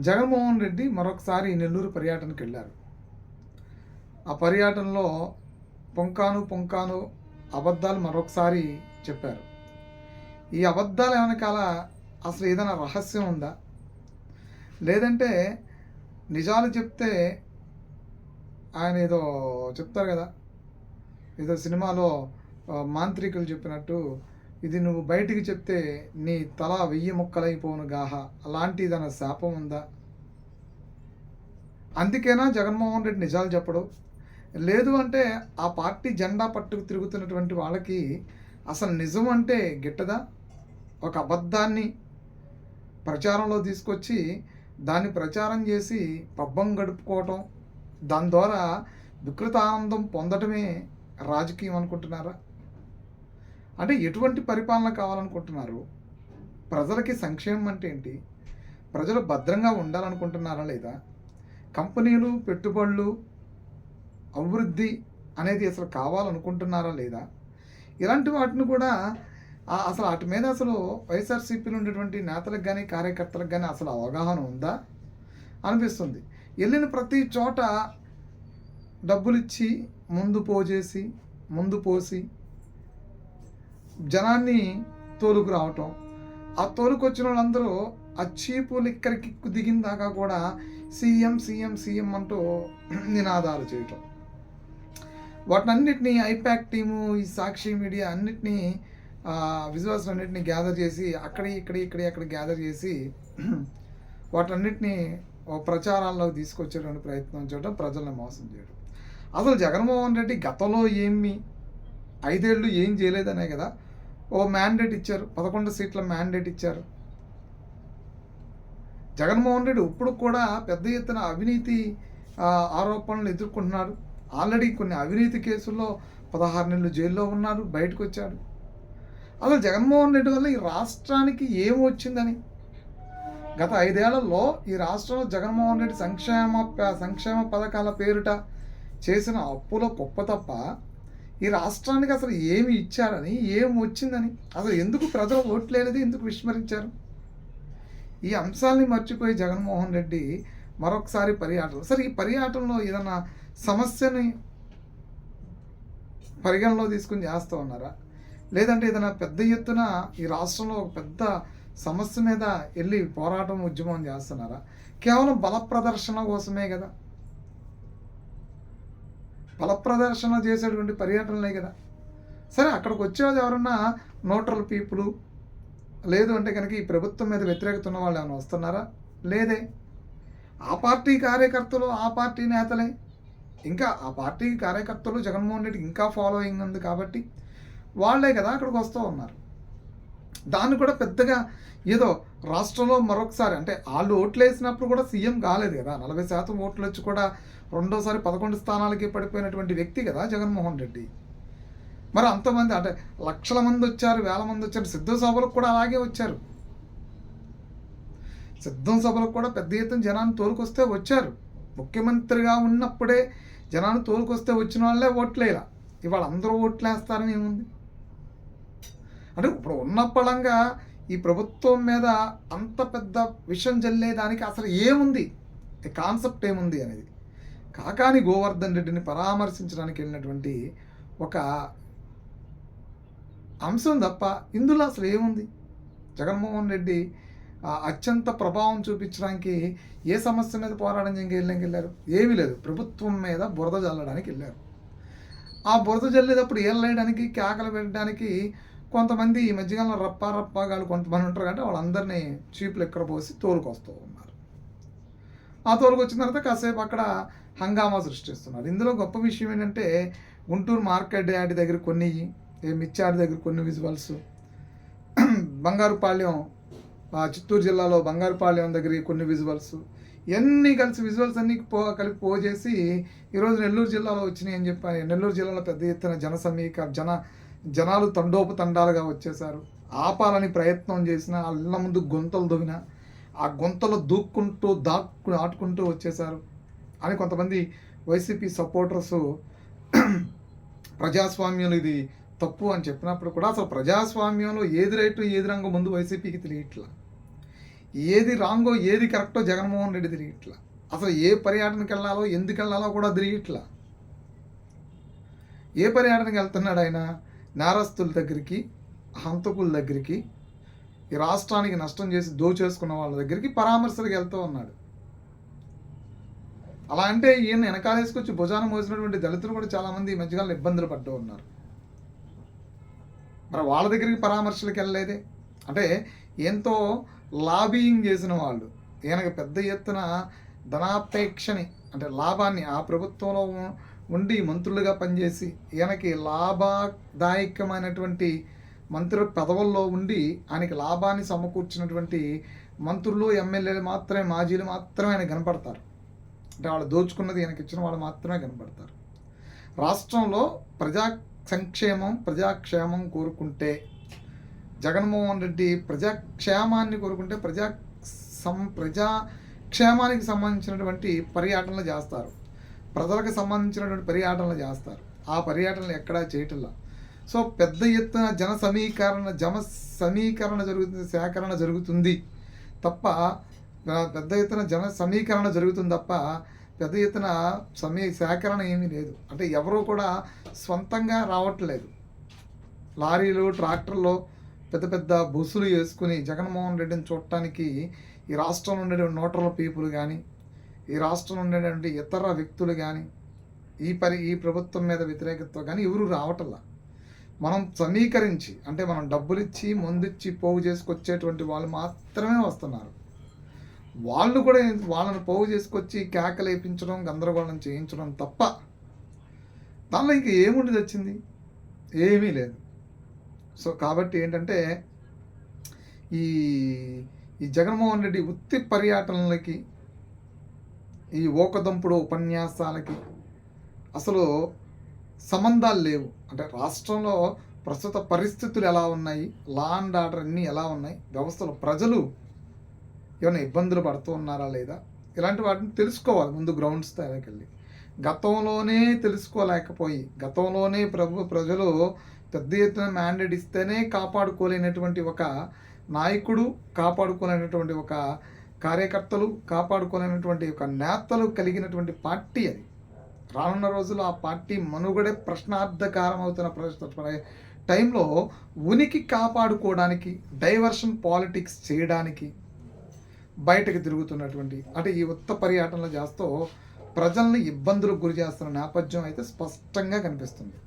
జగన్మోహన్ రెడ్డి మరొకసారి నెల్లూరు పర్యటనకు వెళ్ళారు. ఆ పర్యటనలో పుంకాను అబద్ధాలు మరొకసారి చెప్పారు. ఈ అబద్ధాల వెనకాల అసలు ఏదైనా రహస్యం ఉందా? లేదంటే నిజాలు చెప్తే ఆయన ఏదో చెప్తారు కదా, ఏదో సినిమాలో మాంత్రికులు చెప్పినట్టు, ఇది నువ్వు బయటికి చెప్తే నీ తల 1000 ముక్కలైపోను గాహ, అలాంటి ఏదైనా శాపం ఉందా? అందుకేనా జగన్మోహన్ రెడ్డి నిజాలు చెప్పడు? లేదు అంటే ఆ పార్టీ జెండా పట్టుకు తిరుగుతున్నటువంటి వాళ్ళకి అసలు నిజం అంటే గిట్టదా? ఒక అబద్ధాన్ని ప్రచారంలో తీసుకొచ్చి దాన్ని ప్రచారం చేసి పబ్బం గడుపుకోవటం, దాని ద్వారా వికృత ఆనందం పొందటమే రాజకీయం అనుకుంటున్నారా? అంటే ఎటువంటి పరిపాలన కావాలనుకుంటున్నారు? ప్రజలకి సంక్షేమం అంటే ఏంటి? ప్రజలు భద్రంగా ఉండాలనుకుంటున్నారా లేదా? కంపెనీలు, పెట్టుబడులు, అభివృద్ధి అనేది అసలు కావాలనుకుంటున్నారా లేదా? ఇలాంటి వాటిని కూడా అసలు వాటి మీద అసలు వైఎస్ఆర్సీపీలో ఉండేటువంటి నేతలకు కానీ కార్యకర్తలకు కానీ అసలు అవగాహన ఉందా అనిపిస్తుంది. వెళ్ళిన ప్రతి చోట డబ్బులిచ్చి ముందు పోసి జనాన్ని తోలుకు రావటం, ఆ తోలుకొచ్చిన వాళ్ళందరూ ఆ చీపు లిక్కర్ కిక్కు దిగిన దాకా కూడా సీఎం సీఎం సీఎం అంటూ నినాదాలు చేయటం, వాటినన్నిటినీ ఐపాక్ టీము, ఈ సాక్షి మీడియా అన్నిటినీ విజువల్స్ అన్నిటినీ గ్యాదర్ చేసి అక్కడ గ్యాదర్ చేసి వాటన్నిటినీ ప్రచారాల్లోకి తీసుకొచ్చేటువంటి ప్రయత్నం చేయడం, ప్రజల్ని మోసం చేయడం. అసలు జగన్మోహన్ రెడ్డి గతంలో 5 ఏళ్ళు ఏం చేయలేదనే కదా ఓ మ్యాండేట్ ఇచ్చారు, 11 సీట్ల మ్యాండేట్ ఇచ్చారు. జగన్మోహన్ రెడ్డి ఇప్పుడు కూడా పెద్ద ఎత్తున అవినీతి ఆరోపణలు ఎదుర్కొంటున్నాడు. ఆల్రెడీ కొన్ని అవినీతి కేసుల్లో 16 నెలలు జైల్లో ఉన్నారు, బయటకు వచ్చాడు. అసలు జగన్మోహన్ రెడ్డి వల్ల ఈ రాష్ట్రానికి ఏం వచ్చిందని, గత 5 ఏళ్లలో ఈ రాష్ట్రంలో జగన్మోహన్ రెడ్డి సంక్షేమ పథకాల పేరిట చేసిన అప్పుల కుప్ప తప్ప ఈ రాష్ట్రానికి అసలు ఏమి ఇచ్చారని, ఏం వచ్చిందని, అసలు ఎందుకు ప్రజలు ఓట్లేనిది ఎందుకు విస్మరించారు? ఈ అంశాలని మర్చిపోయి జగన్మోహన్ రెడ్డి మరొకసారి పర్యటన, సరే ఈ పర్యటనలో ఏదన్నా సమస్యని పరిగణలో తీసుకుని చేస్తూ ఉన్నారా? లేదంటే ఏదైనా పెద్ద ఎత్తున ఈ రాష్ట్రంలో ఒక పెద్ద సమస్య మీద వెళ్ళి పోరాటం, ఉద్యమం చేస్తున్నారా? కేవలం బల ప్రదర్శన కోసమే కదా, బల ప్రదర్శన చేసేటువంటి పర్యటనలే కదా. సరే అక్కడికి వచ్చేది ఎవరన్నా న్యూట్రల్ పీపుల్, లేదు అంటే కనుక ఈ ప్రభుత్వం మీద వ్యతిరేకత ఉన్న వాళ్ళు ఏమైనా వస్తున్నారా? లేదే. ఆ పార్టీ కార్యకర్తలు, ఆ పార్టీ నేతలే, ఇంకా ఆ పార్టీ కార్యకర్తలు జగన్మోహన్ రెడ్డికి ఇంకా ఫాలోయింగ్ ఉంది కాబట్టి వాళ్ళే కదా అక్కడికి వస్తూ ఉన్నారు. దాన్ని కూడా పెద్దగా ఏదో రాష్ట్రంలో మరొకసారి, అంటే వాళ్ళు ఓట్లు వేసినప్పుడు కూడా సీఎం కాలేదు కదా, 40% ఓట్లు వచ్చి కూడా రెండోసారి 11 స్థానాలకి పడిపోయినటువంటి వ్యక్తి కదా జగన్మోహన్ రెడ్డి. మరి అంతమంది, అంటే లక్షల మంది వచ్చారు, వేల మంది వచ్చారు, సిద్ధం సభలకు కూడా అలాగే వచ్చారు. సిద్ధం సభలకు కూడా పెద్ద ఎత్తున జనాన్ని తోలుకొస్తే వచ్చారు. ముఖ్యమంత్రిగా ఉన్నప్పుడే జనాన్ని తోలుకొస్తే వచ్చిన వాళ్ళే ఓట్లేలా, ఇవాళ అందరూ ఓట్లేస్తారని ఏముంది? అంటే ఇప్పుడు ఉన్న పళంగా ఈ ప్రభుత్వం మీద అంత పెద్ద విషం జల్లేదానికి అసలు ఏముంది, కాన్సెప్ట్ ఏముంది అనేది కాకాని గోవర్ధన్ రెడ్డిని పరామర్శించడానికి వెళ్ళినటువంటి ఒక అంశం తప్ప ఇందులో అసలు ఏముంది? జగన్మోహన్ రెడ్డి అత్యంత ప్రభావం చూపించడానికి ఏ సమస్య మీద పోరాటం వెళ్ళారు? ఏమీ లేదు, ప్రభుత్వం మీద బురద జల్లడానికి వెళ్ళారు. ఆ బురద జల్లేటప్పుడు ఏళ్ళేయడానికి, కేకలు పెట్టడానికి కొంతమంది ఈ మధ్యకాలంలో రప్పాగాళ్ళు కొంతమంది ఉంటారు కాబట్టి వాళ్ళందరినీ చీపులు ఎక్కడ పోసి తోలుకొస్తూ ఉన్నారు. ఆ తోలుకొచ్చిన తర్వాత కాసేపు అక్కడ హంగామా సృష్టిస్తున్నారు. ఇందులో గొప్ప విషయం ఏంటంటే గుంటూరు మార్కెట్ యార్డ్ దగ్గర కొన్ని, మిర్చార్డ్ దగ్గర కొన్ని విజువల్స్, బంగారుపాళ్యం చిత్తూరు జిల్లాలో బంగారుపాళ్యం దగ్గర కొన్ని విజువల్స్, ఇవన్నీ కలిసి విజువల్స్ అన్నీ కలిపి పోజేసి ఈరోజు నెల్లూరు జిల్లాలో వచ్చినాయి అని చెప్పాను. నెల్లూరు జిల్లాలో పెద్ద ఎత్తున జనాలు తండోపతండాలుగా వచ్చేసారు. ఆపాలని ప్రయత్నం చేసిన, అల్ల ముందు గొంతలు దొవిన, ఆ గొంతలు దూక్కుంటూ ఆటుకుంటూ వచ్చేసారు అని కొంతమంది వైసీపీ సపోర్టర్సు ప్రజాస్వామ్యంలో ఇది తప్పు అని చెప్పినప్పుడు కూడా అసలు ప్రజాస్వామ్యంలో ఏది రైటు ఏది రంగు ముందు వైసీపీకి తెలియట్లా. ఏది రాంగో ఏది కరెక్టో జగన్మోహన్ రెడ్డి తిరిగిట్లా. అసలు ఏ పర్యటనకి వెళ్ళాలో ఎందుకు వెళ్ళాలో కూడా తిరిగిట్లా. ఏ పర్యటనకి వెళ్తున్నాడు ఆయన? నేరస్తుల దగ్గరికి, హంతకుల దగ్గరికి, ఈ రాష్ట్రానికి నష్టం చేసి దోచేసుకున్న వాళ్ళ దగ్గరికి పరామర్శలకు వెళ్తూ ఉన్నాడు. అలా అంటే ఈయన వెనకాలేసుకొచ్చి భుజాన మోసినటువంటి దళితులు కూడా చాలామంది ఈ మధ్యకాలంలో ఇబ్బందులు పడుతూ ఉన్నారు. మరి వాళ్ళ దగ్గరికి పరామర్శలకు వెళ్ళలేదే. అంటే ఎంతో లాబియింగ్ చేసిన వాళ్ళు, ఈయనకి పెద్ద ఎత్తున ధనాపేక్షని అంటే లాభాన్ని ఆ ప్రభుత్వంలో ఉండి మంత్రులుగా పనిచేసి ఈయనకి లాభదాయకమైనటువంటి మంత్రి పదవుల్లో ఉండి ఆయనకి లాభాన్ని సమకూర్చినటువంటి మంత్రులు, ఎమ్మెల్యేలు మాత్రమే, మాజీలు మాత్రమే ఆయన కనపడతారు. అంటే వాళ్ళు దోచుకున్నది ఈయనకి ఇచ్చిన వాళ్ళు మాత్రమే కనపడతారు. రాష్ట్రంలో ప్రజా సంక్షేమం, ప్రజాక్షేమం కోరుకుంటే జగన్మోహన్ రెడ్డి ప్రజాక్షేమాన్ని కోరుకుంటే ప్రజాక్షేమానికి సంబంధించినటువంటి పర్యటనలు చేస్తారు, ప్రజలకు సంబంధించినటువంటి పర్యటనలు చేస్తారు. ఆ పర్యటనలు ఎక్కడా చేయటంలా. సో పెద్ద ఎత్తున జన సమీకరణ జరుగుతుంది, సేకరణ జరుగుతుంది తప్ప పెద్ద ఎత్తున జన సమీకరణ జరుగుతుంది తప్ప పెద్ద ఎత్తున సేకరణ ఏమీ లేదు. అంటే ఎవరూ కూడా సొంతంగా రావట్లేదు. లారీలు, ట్రాక్టర్లో పెద్ద పెద్ద బస్సులు వేసుకుని జగన్మోహన్ రెడ్డిని చూడటానికి ఈ రాష్ట్రంలో ఉండేటువంటి న్యూట్రల్ పీపుల్ కానీ, ఈ రాష్ట్రంలో ఉండేటువంటి ఇతర వ్యక్తులు కానీ, ఈ ప్రభుత్వం మీద వ్యతిరేకత కానీ ఎవరు రావటంలా. మనం సమీకరించి అంటే మనం డబ్బులు ఇచ్చి, ముందిచ్చి, పోగు చేసుకొచ్చేటువంటి వాళ్ళు మాత్రమే వస్తున్నారు. వాళ్ళు కూడా వాళ్ళని పోగు చేసుకొచ్చి కేకలు వేయించడం, గందరగోళం చేయించడం తప్ప దానిలో ఇంక ఏముండి వచ్చింది? ఏమీ లేదు. సో కాబట్టి ఏంటంటే ఈ జగన్మోహన్ రెడ్డి ఉత్తి పర్యటనలకి, ఈ ఓకదంపుడు ఉపన్యాసాలకి అసలు సంబంధాలు లేవు. అంటే రాష్ట్రంలో ప్రస్తుత పరిస్థితులు ఎలా ఉన్నాయి, లా అండ్ ఆర్డర్ అన్నీ ఎలా ఉన్నాయి, వ్యవస్థలో ప్రజలు ఏమైనా ఇబ్బందులు పడుతూ ఉన్నారా లేదా, ఇలాంటి వాటిని తెలుసుకోవాలి ముందు గ్రౌండ్ స్థాయికి వెళ్ళి. గతంలోనే తెలుసుకోలేకపోయి, గతంలోనే ప్రజలు పెద్ద ఎత్తున మ్యాండేట్ ఇస్తేనే కాపాడుకోలేనటువంటి ఒక నాయకుడు, కాపాడుకోలేనటువంటి ఒక కార్యకర్తలు, కాపాడుకోలేనటువంటి ఒక నేతలు కలిగినటువంటి పార్టీ అది. రానున్న రోజుల్లో ఆ పార్టీ మనుగడే ప్రశ్నార్థకారం అవుతున్న టైంలో ఉనికి కాపాడుకోవడానికి, డైవర్షన్ పాలిటిక్స్ చేయడానికి బయటకు తిరుగుతున్నటువంటి అంటే ఈ ఉత్త పర్యటనలు చేస్తూ ప్రజల్ని ఇబ్బందులకు గురి చేస్తున్న నేపథ్యం అయితే స్పష్టంగా కనిపిస్తుంది.